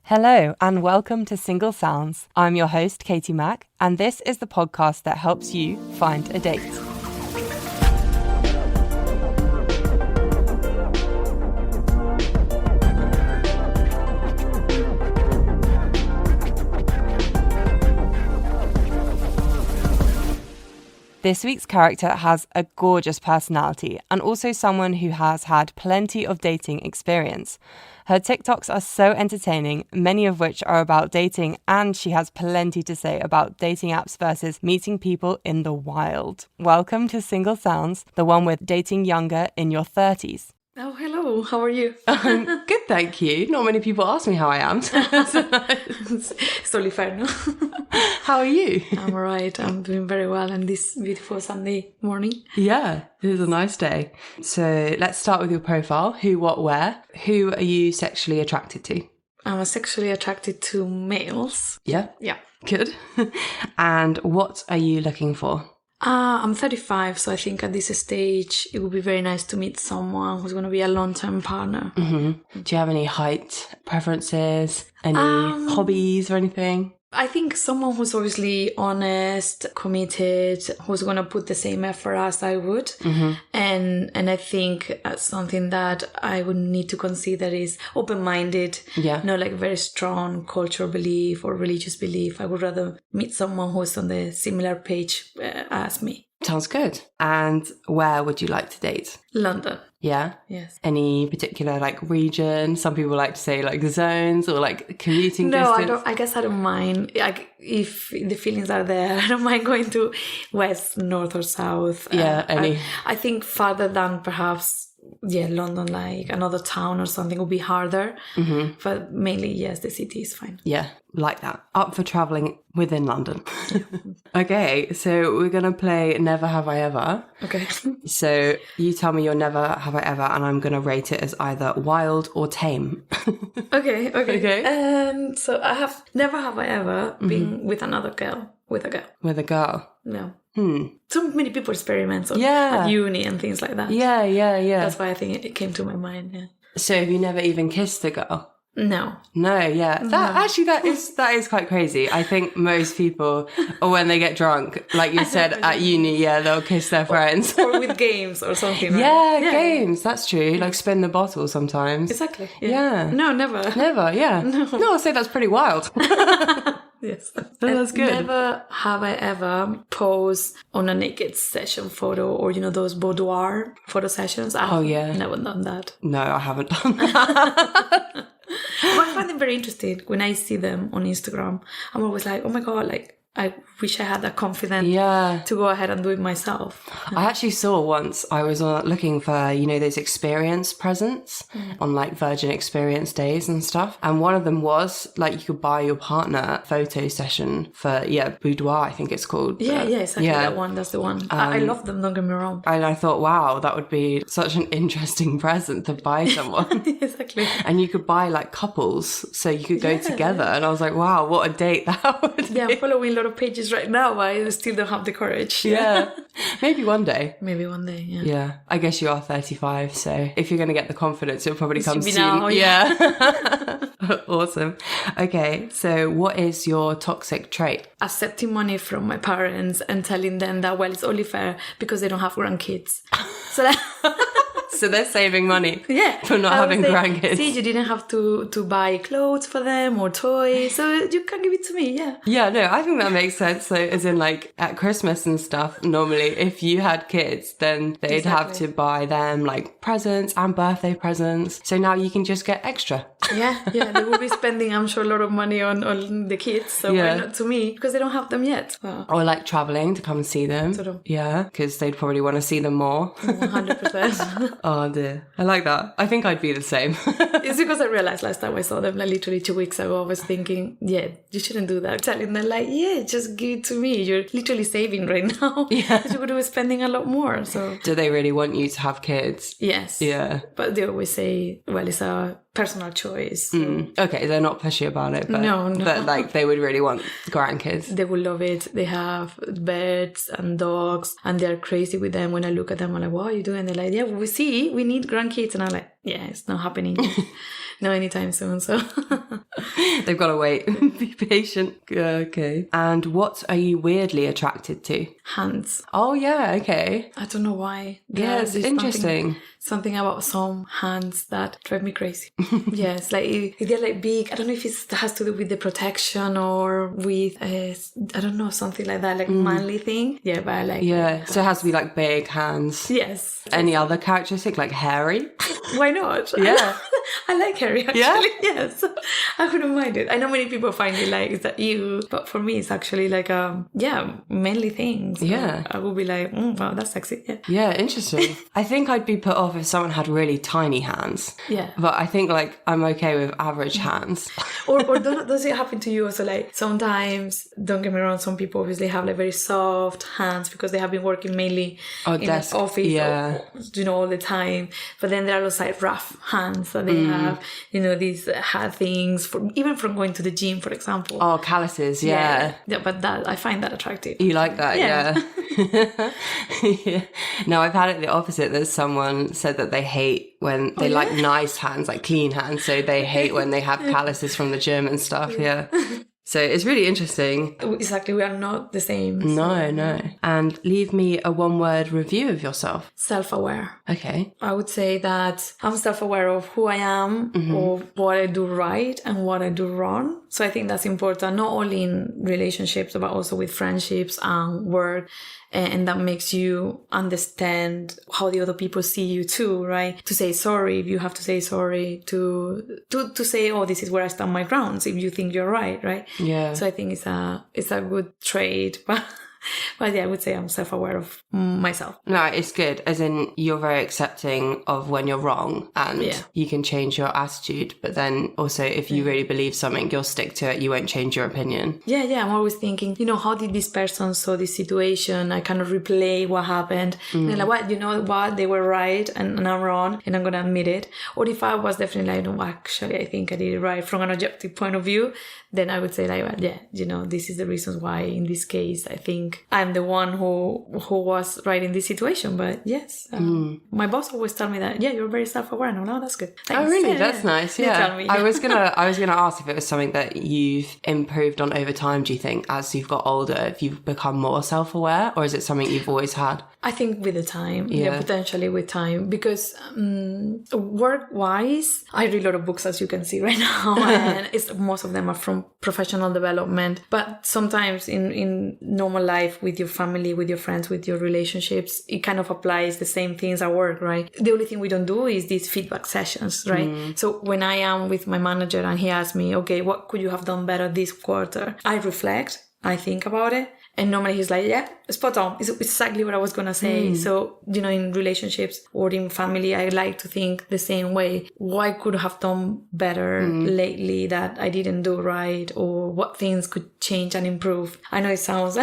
Hello and welcome to Single Sounds. I'm your host, Katie Mack, and this is the podcast that helps you find a date. This week's character has a gorgeous personality and also someone who has had plenty of dating experience. Her TikToks are so entertaining, many of which are about dating, and she has plenty to say about dating apps versus meeting people in the wild. Welcome to Single Sounds, the one with dating younger in your 30s. Oh, hello. How are you? Good, thank you. Not many people ask me how I am. It's totally fair, no? How are you? I'm all right. I'm doing very well on this beautiful Sunday morning. Yeah, it is a nice day. So let's start with your profile. Who, what, where? Who are you sexually attracted to? I'm sexually attracted to males. Yeah? Yeah. Good. And what are you looking for? I'm 35, so I think at this stage it would be very nice to meet someone who's going to be a long-term partner. Mm-hmm. Do you have any height preferences? Any hobbies or anything? I think someone who's obviously honest, committed, who's going to put the same effort as I would. Mm-hmm. And I think something that I would need to consider is open-minded, not like very strong cultural belief or religious belief. I would rather meet someone who's on the similar page as me. Sounds good. And where would you like to date? London. Yeah? Yes. Any particular region? Some people like to say zones or commuting distance. No, I guess I don't mind. If the feelings are there, I don't mind going to west, north or south. Yeah, any. I think farther than perhaps, London, another town or something would be harder. Mm-hmm. But mainly, yes, the city is fine. Yeah, like that. Up for travelling within London. Okay, so we're going to play Never Have I Ever. Okay. So you tell me your Never Have I Ever and I'm going to rate it as either wild or tame. Okay. So I have never have I ever been with another girl. With a girl. With a girl? No. So many people experiment at uni and things like that. Yeah. That's why I think it came to my mind, yeah. So have you never even kissed a girl? No, yeah. That is quite crazy. I think most people, or when they get drunk, like you said, at uni, they'll kiss their friends. Or with games or something, right? Yeah, games, that's true. Spin the bottle sometimes. Exactly. Yeah. No, never. Never, yeah. No, I'll say that's pretty wild. Yes. That's good. Never have I ever posed on a naked session photo or, those boudoir photo sessions. Never done that. No, I haven't done that. I find them very interesting when I see them on Instagram. I'm always like, oh my God, I wish I had that confidence to go ahead and do it myself. I actually saw once, I was looking for, those experience presents on Virgin Experience days and stuff. And one of them was you could buy your partner a photo session for, boudoir, I think it's called. Yeah, exactly. That one. That's the one. I love them, don't get me wrong. And I thought, wow, that would be such an interesting present to buy someone. Exactly. And you could buy couples, so you could go together. And I was like, wow, what a date that would be. Yeah, I'm following a lot of pages right now, but I still don't have the courage. Yeah. Maybe one day. Yeah. I guess you are 35, so if you're going to get the confidence, it'll probably come soon. Now, yeah. Awesome. Okay, so what is your toxic trait? Accepting money from my parents and telling them that, it's only fair because they don't have grandkids. So So they're saving money for not I having grandkids. See, you didn't have to buy clothes for them or toys, so you can give it to me, Yeah, no, I think that makes sense. So as in at Christmas and stuff, normally if you had kids, then they'd have to buy them presents and birthday presents. So now you can just get extra. Yeah, they will be spending, I'm sure, a lot of money on the kids, so why not to me? Because they don't have them yet. Or travelling to come and see them. Sort of. Yeah, because they'd probably want to see them more. 100%. Oh dear, I like that. I think I'd be the same. It's because I realized last time I saw them, literally 2 weeks ago, I was thinking, you shouldn't do that. Telling them just give it to me. You're literally saving right now. Yeah. You would be spending a lot more. So. Do they really want you to have kids? Yes. Yeah. But they always say, it's a personal choice. So. Okay, they're not pushy about it. But, no. But they would really want grandkids. They would love it. They have birds and dogs and they're crazy with them. When I look at them, I'm like, what are you doing? They're like, we need grandkids. And I'm like, it's not happening. No, anytime soon. So They've got to wait. Be patient. Okay. And what are you weirdly attracted to? Hands. Oh, yeah. Okay. I don't know why. Yeah, it's interesting. Something about some hands that drive me crazy. Yes, like if they're like big, I don't know if it has to do with the protection or with, I don't know, something like that, like manly thing. Yeah, but I like it. So it has to be like big hands. Yes. Any other characteristic, like hairy? Why not? Yeah. I like hairy, actually. Yeah? Yes. I wouldn't mind it. I know many people find it like, is that you? But for me, it's actually like, manly thing. So yeah. I would be like, wow, that's sexy. Yeah. Yeah, interesting. I think I'd be put off if someone had really tiny hands. Yeah. But I think like I'm okay with average hands. or does it happen to you also? Like sometimes, don't get me wrong, some people obviously have like very soft hands because they have been working mainly in desk. an office, all the time. But then there are those like rough hands that they have, these hard things, even from going to the gym, for example. Oh, calluses, yeah. Yeah, but that I find that attractive. You like that, yeah. Yeah. No, I've had it the opposite. That someone said that they hate when they like nice hands, like clean hands. So they hate when they have calluses from the gym and stuff, yeah. So it's really interesting. Exactly, we are not the same. So. No. And leave me a one-word review of yourself. Self-aware. Okay. I would say that I'm self-aware of who I am, of what I do right and what I do wrong. So I think that's important, not only in relationships, but also with friendships and work. And that makes you understand how the other people see you too, right? To say sorry if you have to say sorry, to say, oh, this is where I stand my grounds if you think you're right? Yeah. So I think it's a good trait, but yeah, I would say I'm self-aware of myself. No, it's good. As in, you're very accepting of when you're wrong and you can change your attitude. But then also, if you really believe something, you'll stick to it. You won't change your opinion. Yeah. I'm always thinking, how did this person saw this situation? I kind of replay what happened. And like, what, what? They were right and I'm wrong and I'm going to admit it. Or if I was definitely like, no, actually, I think I did it right from an objective point of view, then I would say like, well, this is the reasons why in this case, I think I'm the one who was right in this situation. But yes, my boss always tell me that, you're very self-aware. No, that's good. Thanks. Oh, really? That's nice. Yeah. Tell me. I was gonna ask if it was something that you've improved on over time. Do you think as you've got older, if you've become more self-aware, or is it something you've always had? I think with the time, potentially with time, because work-wise, I read a lot of books, as you can see right now, and most of them are from professional development. But sometimes in normal life, with your family, with your friends, with your relationships, it kind of applies the same things at work, right? The only thing we don't do is these feedback sessions, right? So when I am with my manager and he asks me, okay, what could you have done better this quarter? I reflect, I think about it. And normally he's like, yeah, spot on. It's exactly what I was going to say. So, in relationships or in family, I like to think the same way. What I could have done better lately that I didn't do right, or what things could change and improve. I know it sounds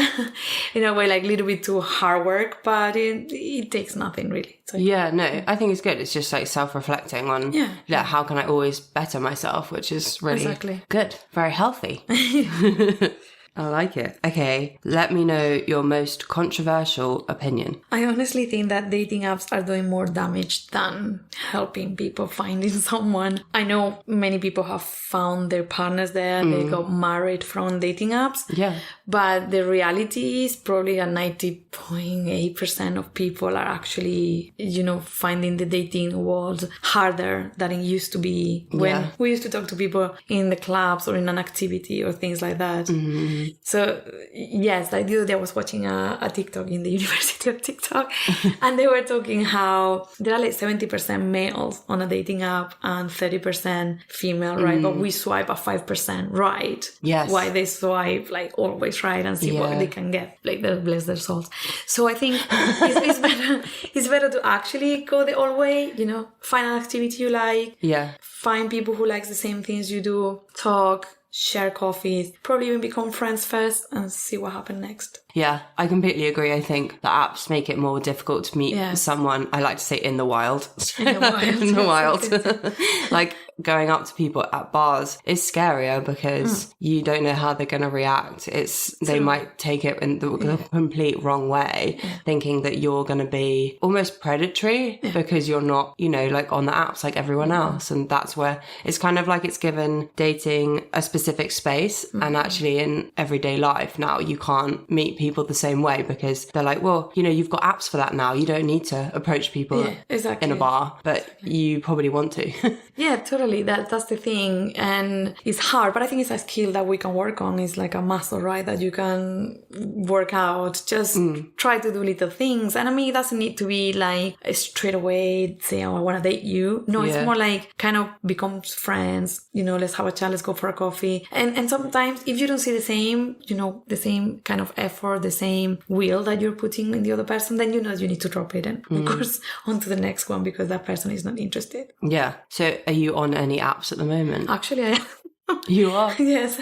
in a way like a little bit too hard work, but it takes nothing really. So, I think it's good. It's just like self-reflecting on how can I always better myself, which is really good. Very healthy. I like it. Okay, let me know your most controversial opinion. I honestly think that dating apps are doing more damage than helping people finding someone. I know many people have found their partners there. They got married from dating apps. Yeah. But the reality is probably a 90.8% of people are actually, finding the dating world harder than it used to be when we used to talk to people in the clubs or in an activity or things like that. So yes, like the other day I was watching a TikTok in the University of TikTok and they were talking how there are like 70% males on a dating app and 30% female, right? But we swipe at 5% right. Yes. Why they swipe like always right and see what they can get, like bless their souls. So I think it's better to actually go the old way, find an activity you like. Yeah. Find people who like the same things you do, talk, share coffees, probably even become friends first and see what happens next. Yeah, I completely agree. I think the apps make it more difficult to meet someone, I like to say in the wild. In the wild. Like going up to people at bars is scarier because you don't know how they're going to react. They might take it in the complete wrong way, thinking that you're going to be almost predatory because you're not, you know, like on the apps like everyone else. And that's where it's kind of like it's given dating a specific space. And actually in everyday life now, you can't meet people the same way because they're like, well, you know, you've got apps for that now. You don't need to approach people in a bar, but you probably want to. Yeah, totally. That's the thing. And it's hard, but I think it's a skill that we can work on. It's like a muscle, right? That you can work out. Just try to do little things. And I mean, it doesn't need to be like straight away say, oh, I want to date you. No, it's more like kind of becomes friends. You know, let's have a chat, let's go for a coffee. And sometimes if you don't see the same, you know, the same kind of effort, the same will that you're putting in the other person, then you know you need to drop it and of course on to the next one because that person is not interested. Yeah. So are you on any apps at the moment? Actually, I am. You are? Yes,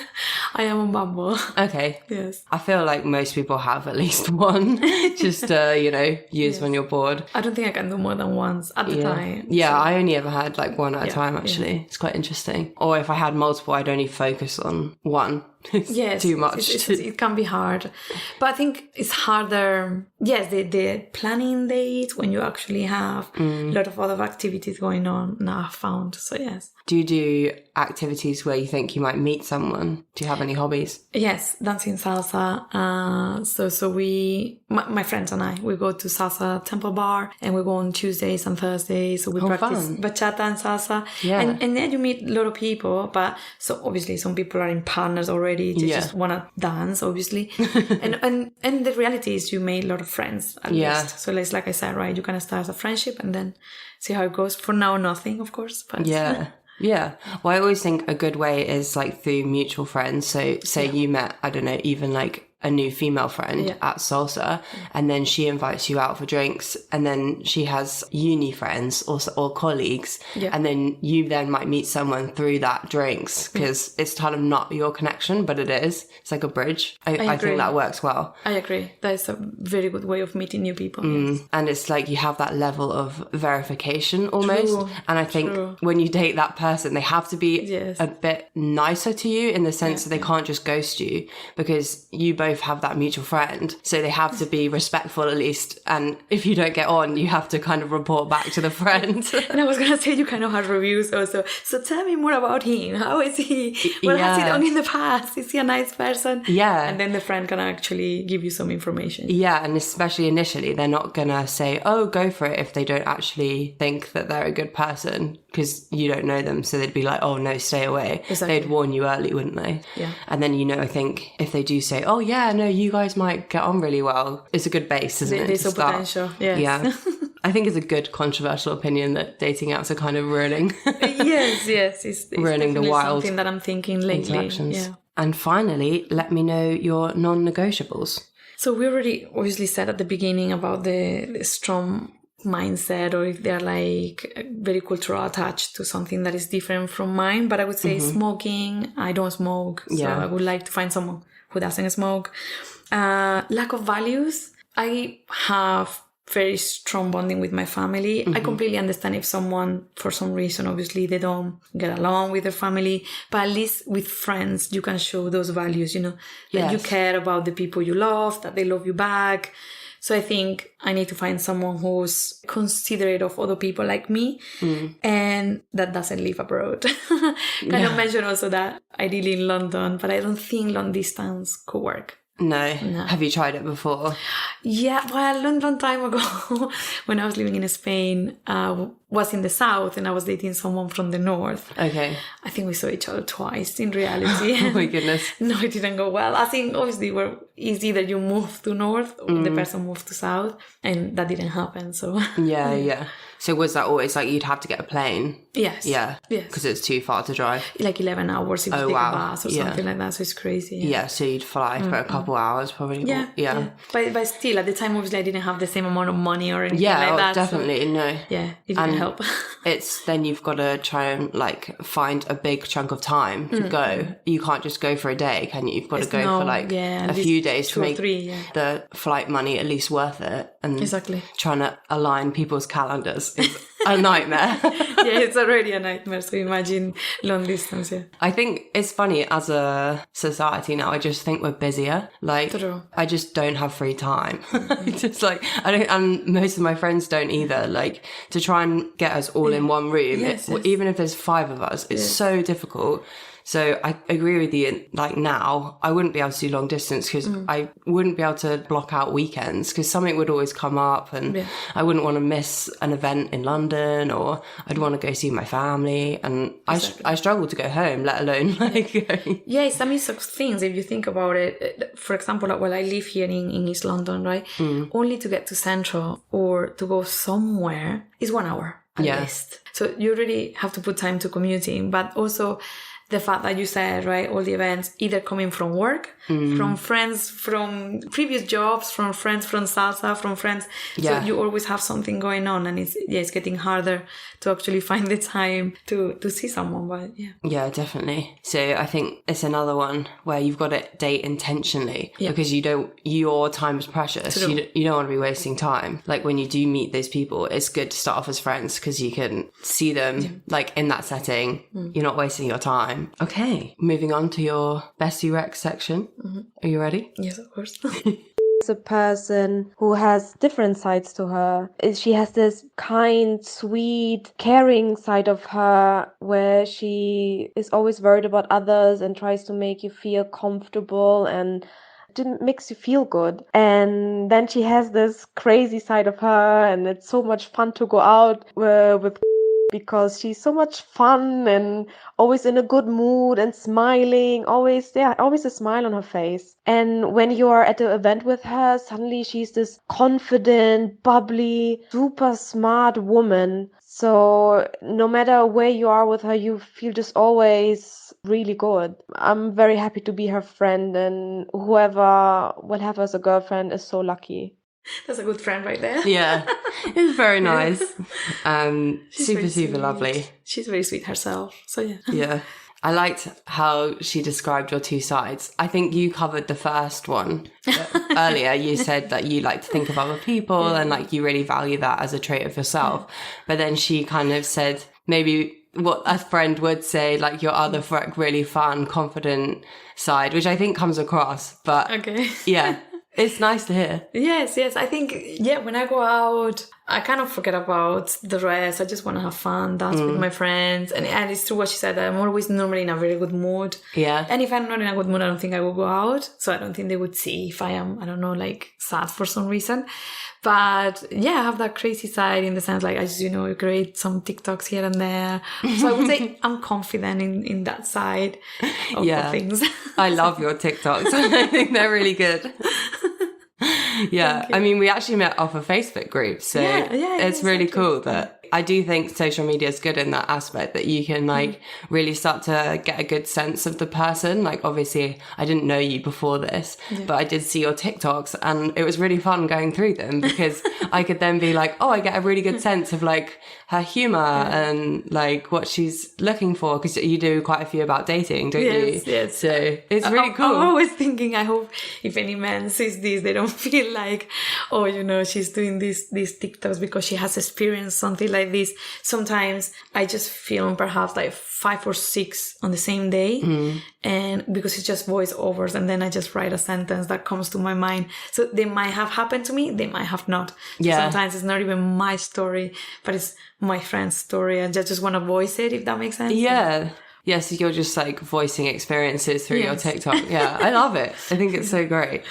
I am on Bumble. Okay. Yes. I feel like most people have at least one, just you know, use when you're bored. I don't think I can do more than once at the time. Yeah, so. I only ever had like one at a time, actually. Yeah. It's quite interesting. Or if I had multiple, I'd only focus on one. It's too much. It can be hard. But I think it's harder, the planning date when you actually have a lot of other activities going on now I've found. So yes. Do you do activities where you think you might meet someone? Do you have any hobbies? Yes, dancing salsa. So we, my friends and I, we go to salsa temple bar and we go on Tuesdays and Thursdays. So we practice bachata and salsa. Yeah. And then you meet a lot of people. But so obviously some people are in partners already. They just want to dance, obviously. and the reality is you made a lot of friends at least. So it's like I said, right, you can start a friendship and then see how it goes. For now, nothing, of course. But Yeah. Well, I always think a good way is like through mutual friends. So say you met, I don't know, even like a new female friend at salsa, and then she invites you out for drinks, and then she has uni friends or colleagues, and then you then might meet someone through that drinks because it's kind of not your connection, but it is. It's like a bridge. I think that works well. I agree. That is a very good way of meeting new people. And it's like you have that level of verification almost. True. And I think when you date that person, they have to be a bit nicer to you in the sense that they can't just ghost you because you both have that mutual friend, so they have to be respectful at least, and if you don't get on you have to kind of report back to the friend. And I was gonna say you kind of have reviews also, so tell me more about him. How is he? What has he done in the past? Is he a nice person? And then the friend can actually give you some information. And especially initially they're not gonna say, oh, go for it, if they don't actually think that they're a good person because you don't know them, so they'd be like, oh no, stay away. They'd warn you early, wouldn't they? And then, you know, I think if they do say, oh yeah, no, you guys might get on really well, it's a good base, isn't it? There's a potential. I think it's a good controversial opinion that dating apps are kind of ruining. It's ruining the wild something that I'm thinking lately. And finally, let me know your non-negotiables. So we already obviously said at the beginning about the strong mindset, or if they're like very cultural attached to something that is different from mine. But I would say smoking. I don't smoke, so I would like to find someone who doesn't smoke. Lack of values. I have very strong bonding with my family. I completely understand if someone, for some reason, obviously they don't get along with their family, but at least with friends, you can show those values, you know, that you care about the people you love, that they love you back. So I think I need to find someone who's considerate of other people like me and that doesn't live abroad. Kind of mentioned also that I live in London, but I don't think long distance could work. No. Have you tried it before? Yeah, well, a long time ago when I was living in Spain, was in the south and I was dating someone from the north. Okay. I think we saw each other twice in reality. Oh my goodness. No, it didn't go well. I think obviously it's either you move to north or the person moved to south, and that didn't happen. So yeah. So was that always like you'd have to get a plane? Yes. Yeah. Yes. Because it's too far to drive. Like 11 hours if you take a bus or something like that. So it's crazy. Yeah. So you'd fly for a couple hours probably. Yeah. But still, at the time, obviously, I didn't have the same amount of money or anything like that. Definitely. So, no. Yeah. It didn't help. It's then you've got to try and like find a big chunk of time to go. You can't just go for a day, can you? You've got to go for like a few days to make the flight money at least worth it. And exactly. Trying to align people's calendars is a nightmare. Yeah, it's already a nightmare. So imagine long distance. Yeah. I think it's funny as a society now. I just think we're busier. Like, True. I just don't have free time. Just like, I don't, and most of my friends don't either. Like, to try and get us all in one room, Yes, yes. even if there's 5 of us, it's so difficult. So I agree with you. Like now, I wouldn't be able to do long distance because I wouldn't be able to block out weekends because something would always come up and I wouldn't want to miss an event in London or I'd want to go see my family. And I struggle to go home, let alone like going. Yeah, it's a mix of things if you think about it. For example, well, I live here in East London, right? Only to get to Central or to go somewhere is 1 hour at least. So you really have to put time to commuting, but also the fact that you said, right, all the events either coming from work, from friends, from previous jobs, from friends from salsa, from friends. So you always have something going on and it's getting harder to actually find the time to see someone. But Yeah, definitely. So I think it's another one where you've got to date intentionally because your time is precious. You don't want to be wasting time. Like when you do meet those people, it's good to start off as friends because you can see them like in that setting. You're not wasting your time. Okay, moving on to your Bestie Rex section. Are you ready? yes, of course. Is a person who has different sides to her. She has this kind, sweet, caring side of her where she is always worried about others and tries to make you feel comfortable and it makes you feel good. And then she has this crazy side of her and it's so much fun to go out with because she's so much fun and always in a good mood and smiling, always a smile on her face. And when you are at the event with her, suddenly she's this confident, bubbly, super smart woman. So no matter where you are with her, you feel just always really good. I'm very happy to be her friend, and whoever will have her as a girlfriend is so lucky. That's a good friend right there. Yeah, it's very nice. She's Super lovely. She's very sweet herself. So yeah. Yeah. I liked how she described your 2 sides. I think you covered the first one earlier. You said that you like to think of other people and like you really value that as a trait of yourself. But then she kind of said maybe what a friend would say, like your other really fun, confident side, which I think comes across. But yeah. It's nice to hear. Yes. I think, when I go out, I kind of forget about the rest. I just want to have fun, dance with my friends. And it's true what she said. I'm always normally in a very good mood. Yeah. And if I'm not in a good mood, I don't think I will go out. So I don't think they would see if I am, I don't know, like sad for some reason. But I have that crazy side in the sense like I just, create some TikToks here and there. So I would say I'm confident in that side of things. I love your TikToks. I think they're really good. Yeah, I mean, we actually met off a Facebook group, so it's really cool that I do think social media is good in that aspect that you can like really start to get a good sense of the person. Like obviously I didn't know you before this, but I did see your TikToks and it was really fun going through them because I could then be like, oh, I get a really good sense of like her humor and like what she's looking for, because you do quite a few about dating, don't you? Yes. So it's really cool. I'm always thinking, I hope if any man sees this, they don't feel like, oh, she's doing these TikToks because she has experienced something like this. Sometimes I just film perhaps like 5 or 6 on the same day, and because it's just voiceovers, and then I just write a sentence that comes to my mind. So they might have happened to me, they might have not. Yeah. Sometimes it's not even my story, but it's my friend's story, and I just want to voice it, if that makes sense. Yeah. Yes, so you're just like voicing experiences through your TikTok. Yeah, I love it. I think it's so great.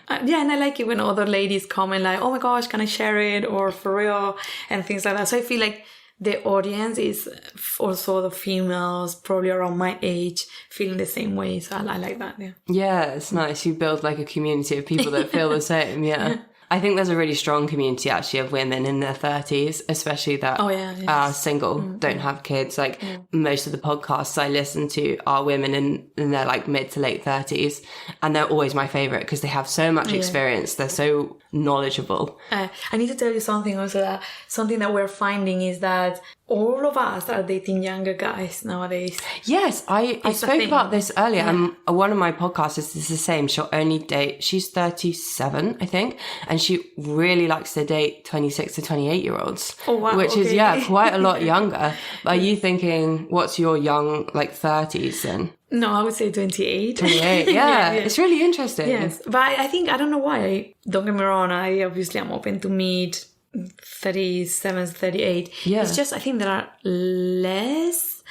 And I like it when other ladies comment like, oh my gosh, can I share it? Or for real, and things like that. So I feel like the audience is also the females probably around my age feeling the same way. So I like that. Yeah, it's nice. You build like a community of people that feel the same. Yeah. I think there's a really strong community actually of women in their 30s, especially that are single, don't have kids. Like most of the podcasts I listen to are women in their like mid to late 30s, and they're always my favorite because they have so much experience. They're so knowledgeable. I need to tell you something also, that something that we're finding is that all of us are dating younger guys nowadays. Yes, I spoke about this earlier. And one of my podcasters is the same. She's 37, I think. And and she really likes to date 26 to 28-year-olds. Oh, wow. Which is, okay. quite a lot younger. Are you thinking, what's your young, 30s then? No, I would say 28. 28, yeah. It's really interesting. Yes, but I think, I don't know why. Don't get me wrong, I obviously am open to meet 37, 38. Yeah. It's just, I think there are less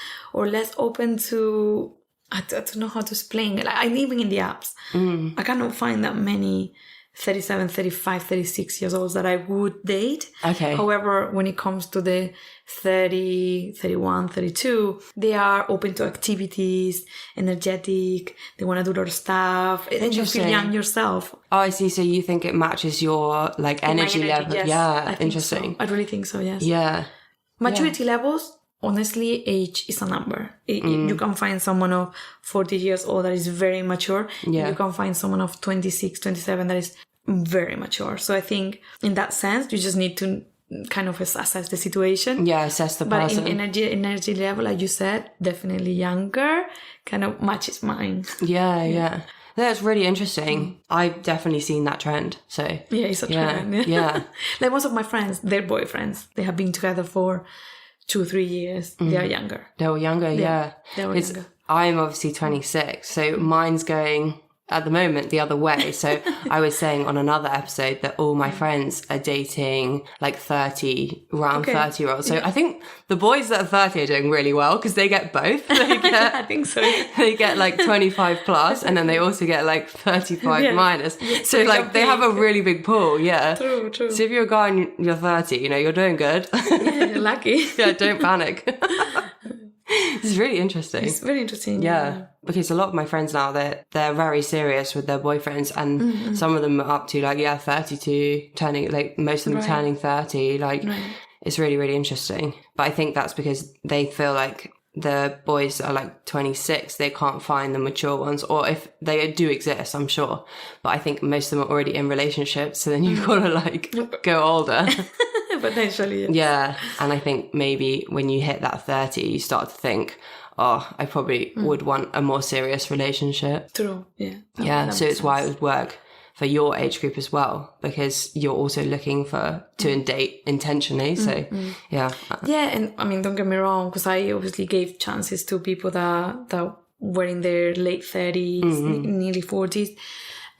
open to, I don't know how to explain it. Like, even in the apps, I cannot find that many 37, 35, 36 years olds that I would date. Okay. However, when it comes to the 30, 31, 32, they are open to activities, energetic, they want to do their stuff, and you feel young yourself. Oh, I see. So you think it matches your energy level? Yes, yeah, I think interesting. so. I really think so, yes. Yeah. Maturity levels, honestly, age is a number. You can find someone of 40 years old that is very mature. Yeah. You can find someone of 26, 27 that is very mature. So I think in that sense, you just need to kind of assess the situation. Yeah, assess the But person. in energy level, like you said, definitely younger, kind of matches mine. Yeah. That's really interesting. I've definitely seen that trend. So Yeah, it's a trend. Yeah. Like most of my friends, their boyfriends, they have been together for 2-3 years. They are younger. They were younger, yeah. They were younger. I'm obviously 26, so mine's going at the moment the other way. So I was saying on another episode that all my friends are dating 30-year-olds. So I think the boys that are 30 are doing really well because they get both. They get, I think so. they get 25 plus, and then they also get 35 minus. So they have a really big pool. Yeah. True. So if you're a guy and you're 30, you're doing good. Yeah, you're lucky. Yeah, don't panic. This is really interesting. It's very interesting. Yeah, because a lot of my friends now, they're very serious with their boyfriends, and some of them are up to 32, turning most of them turning 30. It's really, really interesting. But I think that's because they feel like the boys are 26, they can't find the mature ones, or if they do exist, I'm sure. But I think most of them are already in relationships, so then you've got to go older. Potentially, yes. Yeah, and I think maybe when you hit that 30, you start to think, oh, I probably would want a more serious relationship. True, yeah. Yeah, so it's why it would work for your age group as well, because you're also looking to date intentionally. So, yeah. Yeah, and I mean, don't get me wrong, because I obviously gave chances to people that were in their late 30s, nearly 40s,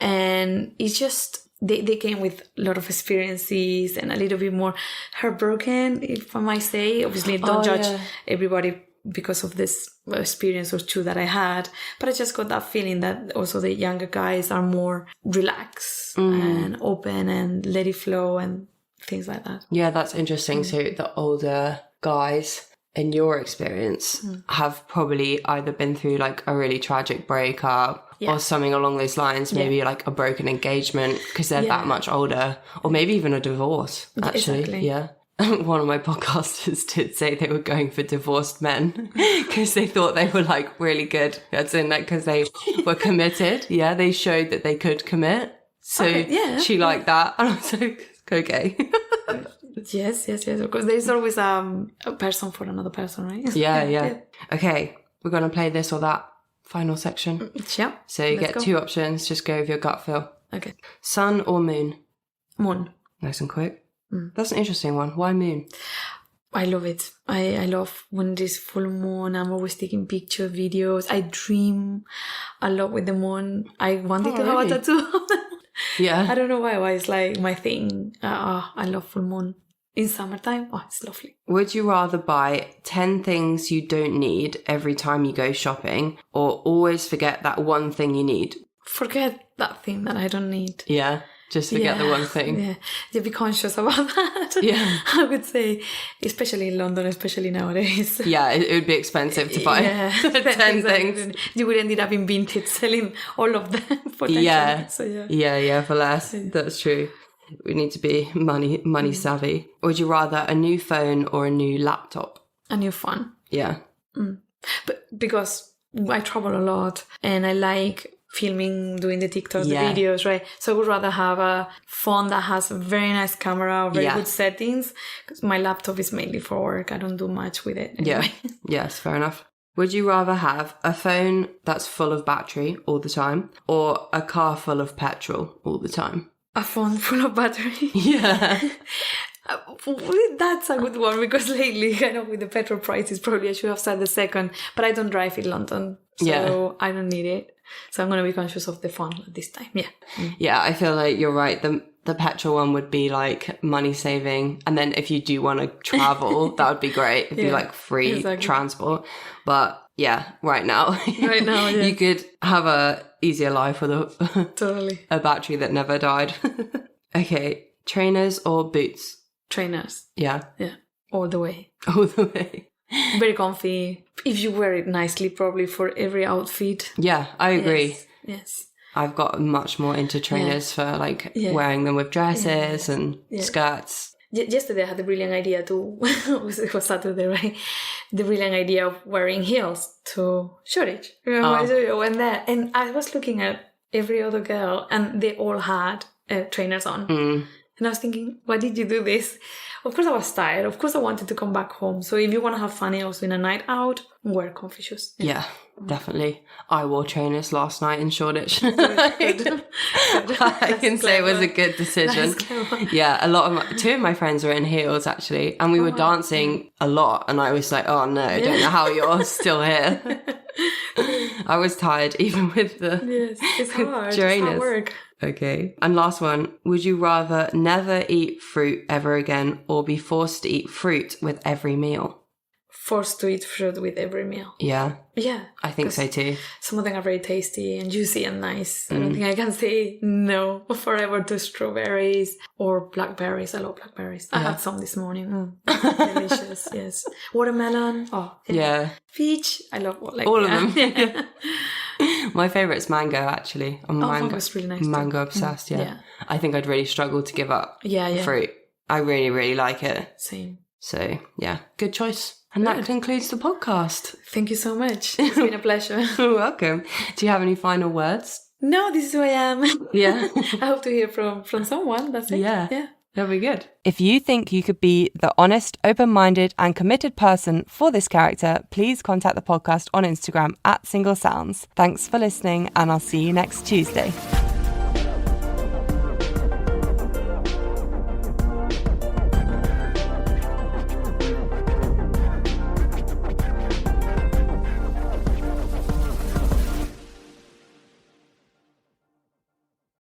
and it's just... They came with a lot of experiences and a little bit more heartbroken, if I might say. Obviously, don't judge everybody because of this experience or two that I had. But I just got that feeling that also the younger guys are more relaxed and open and let it flow and things like that. Yeah, that's interesting. So the older guys, in your experience, have probably either been through a really tragic breakup or something along those lines, maybe a broken engagement because they're that much older, or maybe even a divorce, actually. Exactly. Yeah. One of my podcasters did say they were going for divorced men because they thought they were really good. That's in because they were committed. Yeah, they showed that they could commit. So she liked that. And I was like, okay. Yes. Of course, there's always a person for another person, right? Yeah. Okay, we're going to play this or that final section. Yeah. So you get 2 options. Just go with your gut feel. Okay. Sun or moon? Moon. Nice and quick. That's an interesting one. Why moon? I love it. I love when it is full moon. I'm always taking pictures, videos. I dream a lot with the moon. I wanted to have a tattoo. Yeah. I don't know why. It's my thing. I love full moon. In summertime, it's lovely. Would you rather buy 10 things you don't need every time you go shopping, or always forget that one thing you need? Forget that thing that I don't need. Yeah, just forget the one thing. Yeah, be conscious about that. Yeah. I would say, especially in London, especially nowadays. Yeah, it would be expensive to buy 10 things. You would end up in Vinted selling all of them potentially. Yeah. So, Yeah, for less. That's true. We need to be money savvy. Would you rather a new phone or a new laptop? A new phone. Yeah. But because I travel a lot and I like filming, doing the TikToks, the videos, right? So I would rather have a phone that has a very nice camera, very good settings, because my laptop is mainly for work. I don't do much with it anyway. Yeah. Yes, fair enough. Would you rather have a phone that's full of battery all the time or a car full of petrol all the time? A phone full of battery. Yeah. That's a good one, because lately, I know with the petrol prices, probably I should have said the second, but I don't drive in London, so I don't need it. So I'm going to be conscious of the phone at this time. Yeah. Yeah, I feel like you're right. The petrol one would be like money saving. And then if you do want to travel, that would be great. It'd be like free transport. But yeah, right now, you could have a easier life with a battery that never died. Okay, trainers or boots? Trainers. Yeah. Yeah. All the way. All the way. Very comfy. If you wear it nicely, probably for every outfit. Yeah, I agree. Yes. I've got much more into trainers for like wearing them with dresses and skirts. Yesterday I had the brilliant idea it was Saturday, right? The brilliant idea of wearing heels to Shoreditch. Remember I went there and I was looking at every other girl and they all had trainers on. And I was thinking, why did you do this? Of course I was tired. Of course I wanted to come back home. So if you want to have fun also in a night out, wear comfy shoes. Yeah, definitely. I wore trainers last night in Shoreditch. Good. I can say it was a good decision. Yeah, two of my friends were in heels actually, and we were dancing a lot, and I was like, oh no, I don't know how you're still here. I was tired even with the it's hard. trainers. It's hard work. Okay. And last one, would you rather never eat fruit ever again or be forced to eat fruit with every meal? Forced to eat fruit with every meal. Yeah. Yeah. I think so too. Some of them are very tasty and juicy and nice. I don't think I can say no forever to strawberries or blackberries. I love blackberries. I had some this morning. Delicious, yes. Watermelon. Oh, yeah. Peach. I love all of them. My favourite's mango, actually. I'm mango's really nice. Mango obsessed, yeah. I think I'd really struggle to give up fruit. I really, really like it. Same. So, yeah, good choice. And that concludes the podcast. Thank you so much. It's been a pleasure. You're welcome. Do you have any final words? No, this is who I am. Yeah. I hope to hear from someone. That's it. Yeah. That'll be good. If you think you could be the honest, open-minded and committed person for this character, please contact the podcast on Instagram @SingleSounds. Thanks for listening and I'll see you next Tuesday.